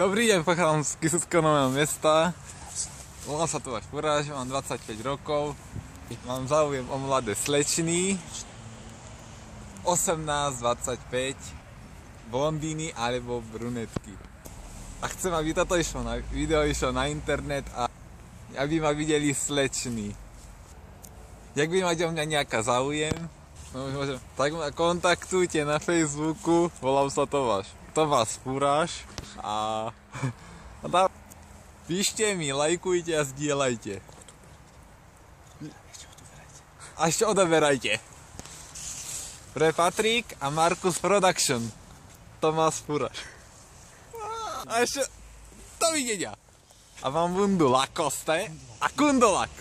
Dobrý deň, pochádzam z Kysuckého Nového Mesta. Volám sa Tomáš Furáš, mám 25 rokov. Mám záujem o mladé slečny. 18-25, blondíny alebo brunetky. A chcem, aby toto video išlo na internet a aby ma videli slečny. Jak by mať o mňa nejaká záujem, tak ma kontaktujte na Facebooku, volám sa Tomáš Furáš a píšte mi, lajkujte a zdieľajte. A ešte odoberajte. Pre Patrik a Markus Production. Tomáš Furáš. A ešte dovidenia. A vám bundu Lacoste a Kundolak.